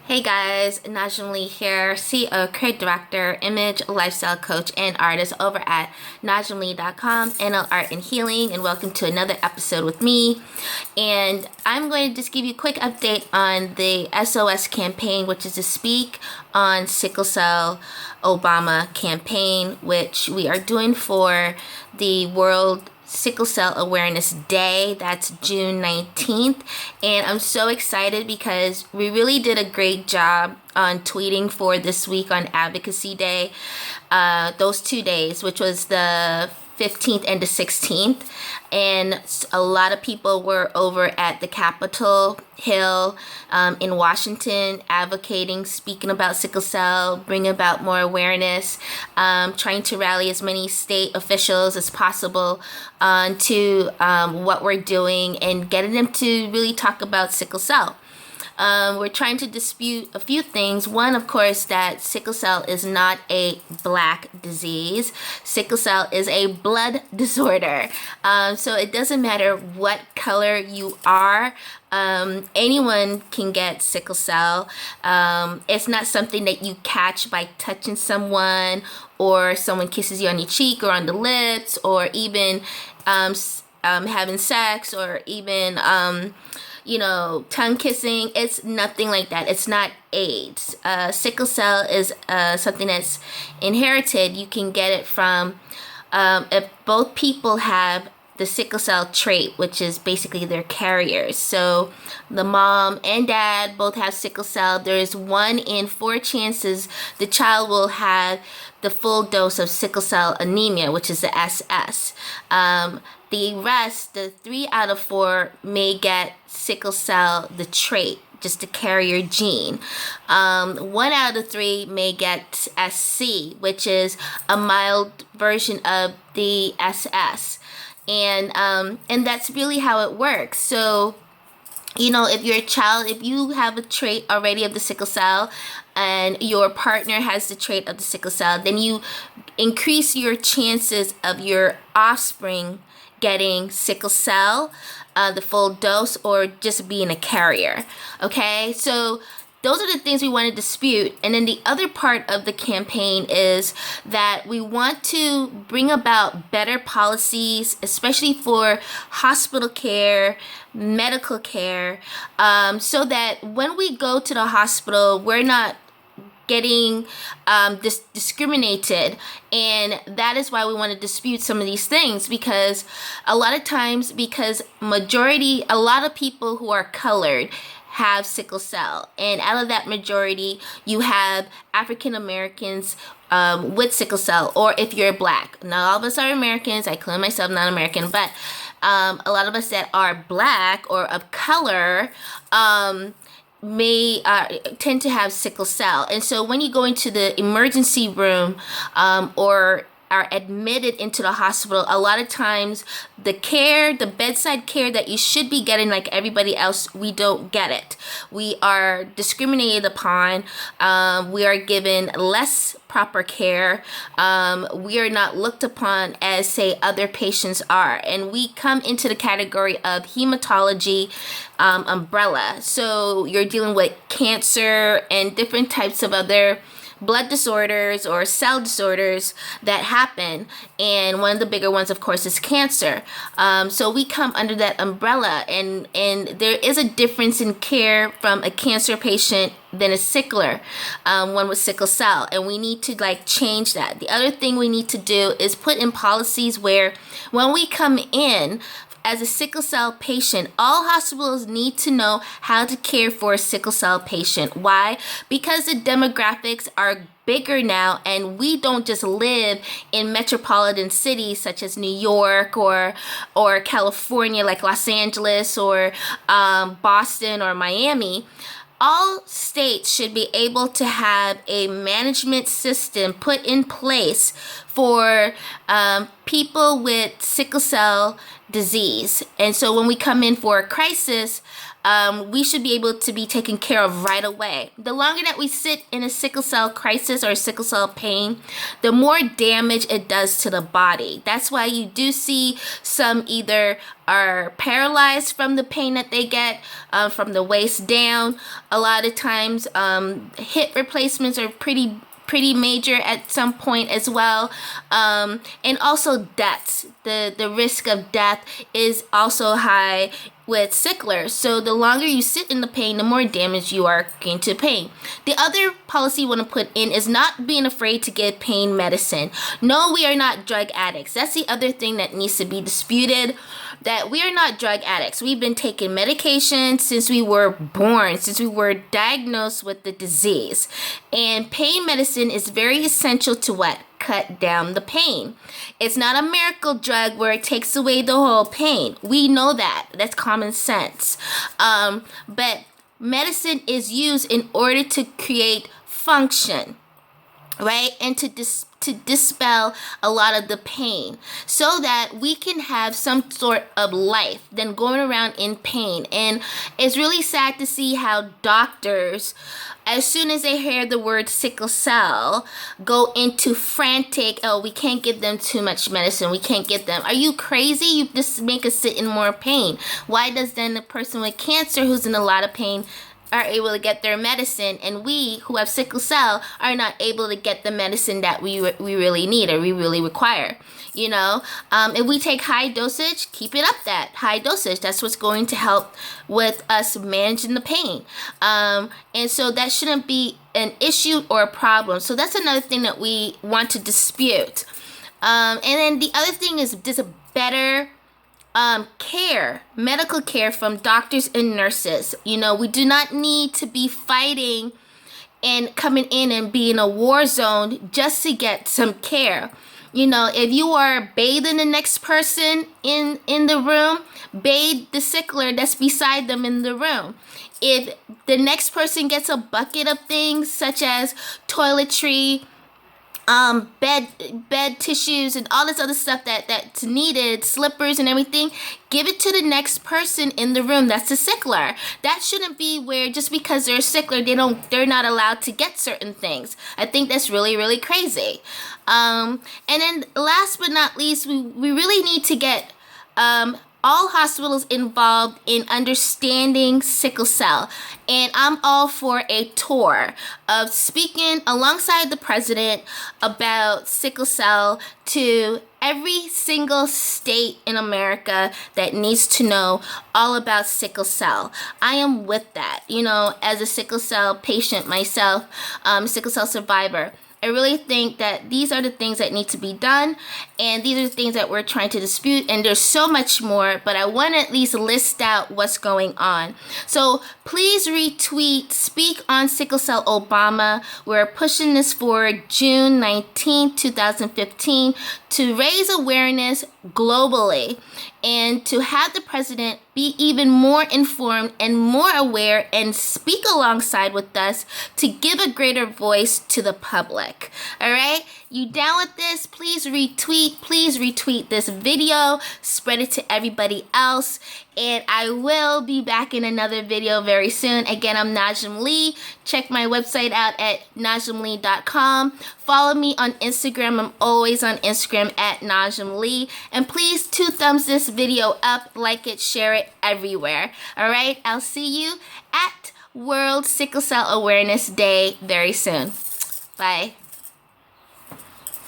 Hey guys, Najaam Lee here, CEO, creative director, image, lifestyle coach, and artist over at najaamlee.com, NL Art and Healing, and welcome to another episode with me. And I'm going to just give you a quick update on the SOS campaign, which is to speak on sickle cell Obama campaign, which we are doing for the World Sickle Cell Awareness Day. That's June 19th. And I'm so excited because we really did a great job on tweeting for this week on Advocacy Day, those 2 days, which was the 15th and the 16th. And a lot of people were over at the Capitol Hill in Washington advocating, speaking about sickle cell, bringing about more awareness, trying to rally as many state officials as possible to what we're doing and getting them to really talk about sickle cell. We're trying to dispute a few things. One, of course, that sickle cell is not a black disease. Sickle cell is a blood disorder. So it doesn't matter what color you are. Anyone can get sickle cell. It's not something that you catch by touching someone, or someone kisses you on your cheek or on the lips, or even having sex, or even tongue kissing. It's nothing like that. It's not AIDS. Sickle cell is something that's inherited. You can get it from if both people have the sickle cell trait, which is basically they're carriers. So the mom and dad both have sickle cell. There's 1 in 4 chances the child will have the full dose of sickle cell anemia, which is the SS. The rest, the 3 out of 4, may get sickle cell, the trait, just the carrier gene. 1 out of 3 may get SC, which is a mild version of the SS. And that's really how it works. So, if you're a child, if you have a trait already of the sickle cell and your partner has the trait of the sickle cell, then you increase your chances of your offspring getting sickle cell, the full dose, or just being a carrier. Okay, so those are the things we want to dispute. And then the other part of the campaign is that we want to bring about better policies, especially for hospital care, medical care, so that when we go to the hospital, we're not getting discriminated. And that is why we want to dispute some of these things, because a lot of times, a lot of people who are colored have sickle cell, and out of that majority you have African Americans with sickle cell, or if you're black. Not all of us are Americans. I claim myself not American, but a lot of us that are black or of color may tend to have sickle cell. And so when you go into the emergency room or are admitted into the hospital, a lot of times the bedside care that you should be getting like everybody else, we don't get it. We are discriminated upon. We are given less proper care. We are not looked upon as, say, other patients are. And we come into the category of hematology umbrella. So you're dealing with cancer and different types of other blood disorders or cell disorders that happen, and one of the bigger ones, of course, is cancer. So we come under that umbrella, and there is a difference in care from a cancer patient than a sickler, one with sickle cell, and we need to change that. The other thing we need to do is put in policies where when we come in as a sickle cell patient, all hospitals need to know how to care for a sickle cell patient. Why? Because the demographics are bigger now, and we don't just live in metropolitan cities such as New York or California, like Los Angeles or Boston or Miami. All states should be able to have a management system put in place for people with sickle cell disease. And so when we come in for a crisis, we should be able to be taken care of right away. The longer that we sit in a sickle cell crisis or sickle cell pain, the more damage it does to the body. That's why you do see some either are paralyzed from the pain that they get from the waist down. A lot of times hip replacements are pretty major at some point as well, and also deaths. The risk of death is also high with sicklers. So the longer you sit in the pain, the more damage you are going to pain. The other policy you want to put in is not being afraid to get pain medicine. No, we are not drug addicts. That's the other thing that needs to be disputed, that we are not drug addicts. We've been taking medication since we were born, since we were diagnosed with the disease. And pain medicine is very essential to what? Cut down the pain. It's not a miracle drug where it takes away the whole pain. We know that. That's common sense. But medicine is used in order to create function, right? And to dispel a lot of the pain so that we can have some sort of life than going around in pain. And it's really sad to see how doctors, as soon as they hear the word sickle cell, go into frantic, oh, we can't give them too much medicine. We can't get them. Are you crazy? You just make us sit in more pain. Why does then the person with cancer who's in a lot of pain are able to get their medicine, and we who have sickle cell are not able to get the medicine that we really need or we really require? You know, if we take high dosage, keep it up that high dosage. That's what's going to help with us managing the pain. And so that shouldn't be an issue or a problem. So that's another thing that we want to dispute. And then the other thing is just a better medical care from doctors and nurses. You know, we do not need to be fighting and coming in and be in a war zone just to get some care. You know, if you are bathing the next person in the room, bathe the sickler that's beside them in the room. If the next person gets a bucket of things such as toiletry, bed tissues and all this other stuff that's needed, slippers and everything, give it to the next person in the room that's a sickler. That shouldn't be where just because they're a sickler they're not allowed to get certain things. I think that's really, really crazy. And then last but not least, we really need to get all hospitals involved in understanding sickle cell. And I'm all for a tour of speaking alongside the president about sickle cell to every single state in America that needs to know all about sickle cell. I am with that. You know, as a sickle cell patient myself, sickle cell survivor, I really think that these are the things that need to be done, and these are the things that we're trying to dispute, and there's so much more, but I want to at least list out what's going on. So please retweet Speak on Sickle Cell Obama. We're pushing this for June 19th, 2015 to raise awareness globally and to have the president be even more informed and more aware and speak alongside with us to give a greater voice to the public. All right? You down with this? Please retweet this video, spread it to everybody else, and I will be back in another video very soon. Again, I'm Najaam Lee. Check my website out at najaamlee.com. Follow me on Instagram. I'm always on Instagram at Najaam Lee. And please 2 thumbs this video up, like it, share it everywhere. All right, I'll see you at World Sickle Cell Awareness Day very soon. Bye.